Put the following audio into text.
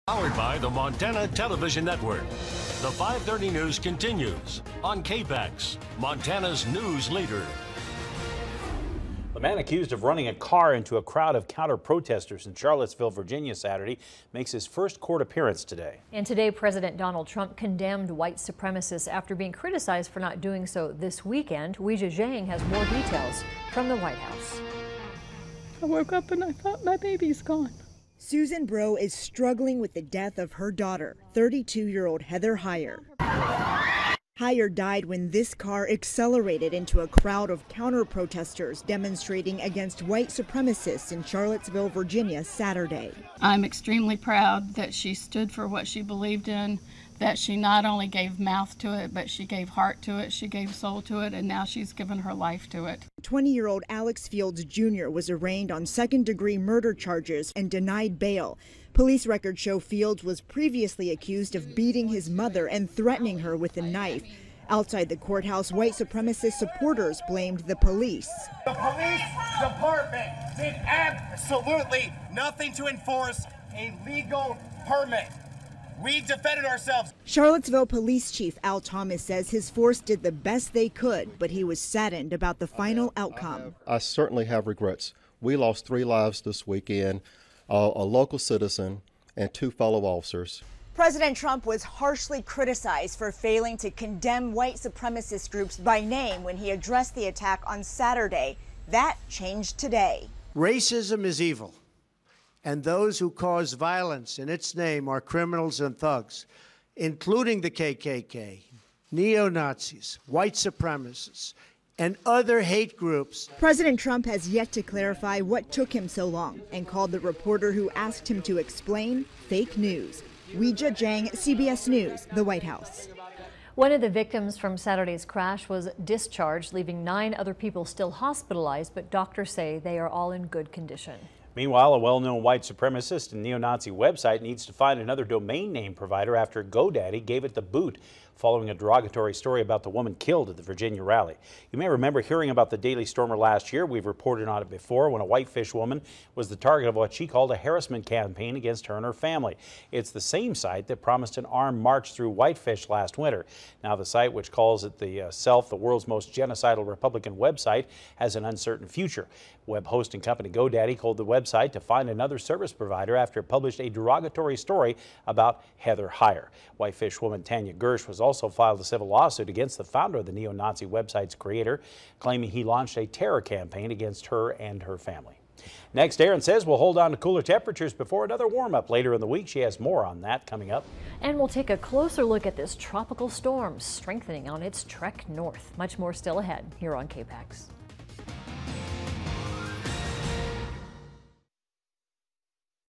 Powered by the Montana Television Network. The 5:30 news continues on KPAX, Montana's news leader. The man accused of running a car into a crowd of counter-protesters in Charlottesville, Virginia Saturday makes his first court appearance today. And today, President Donald Trump condemned white supremacists after being criticized for not doing so this weekend. Weijia Zhang has more details from the White House. I woke up and I thought my baby's gone. Susan Bro is struggling with the death of her daughter, 32-year-old Heather Heyer. Heyer died when this car accelerated into a crowd of counter-protesters demonstrating against white supremacists in Charlottesville, Virginia, Saturday. I'm extremely proud that she stood for what she believed in, that she not only gave mouth to it, but she gave heart to it, she gave soul to it, and now she's given her life to it. 20-year-old Alex Fields Jr. was arraigned on second-degree murder charges and denied bail. Police records show Fields was previously accused of beating his mother and threatening her with a knife. Outside the courthouse, white supremacist supporters blamed the police. The police department did absolutely nothing to enforce a legal permit. We defended ourselves. Charlottesville Police Chief Al Thomas says his force did the best they could, but he was saddened about the final outcome. I certainly have regrets. We lost 3 lives this weekend, a local citizen and 2 fellow officers. President Trump was harshly criticized for failing to condemn white supremacist groups by name when he addressed the attack on Saturday. That changed today. Racism is evil, and those who cause violence in its name are criminals and thugs, including the KKK, neo-Nazis, white supremacists, and other hate groups. President Trump has yet to clarify what took him so long and called the reporter who asked him to explain fake news. Weijia Zhang, CBS News, the White House. One of the victims from Saturday's crash was discharged, leaving 9 other people still hospitalized, but doctors say they are all in good condition. Meanwhile, a well-known white supremacist and neo-Nazi website needs to find another domain name provider after GoDaddy gave it the boot following a derogatory story about the woman killed at the Virginia rally. You may remember hearing about the Daily Stormer last year. We've reported on it before when a Whitefish woman was the target of what she called a harassment campaign against her and her family. It's the same site that promised an armed march through Whitefish last winter. Now the site, which calls it the world's most genocidal Republican website, has an uncertain future. Web hosting company GoDaddy called the website to find another service provider after it published a derogatory story about Heather Heyer. Whitefish woman Tanya Gersh was also filed a civil lawsuit against the founder of the neo-Nazi website's creator, claiming he launched a terror campaign against her and her family. Next, Erin says we'll hold on to cooler temperatures before another warm-up later in the week. She has more on that coming up. And we'll take a closer look at this tropical storm strengthening on its trek north. Much more still ahead here on KPAX.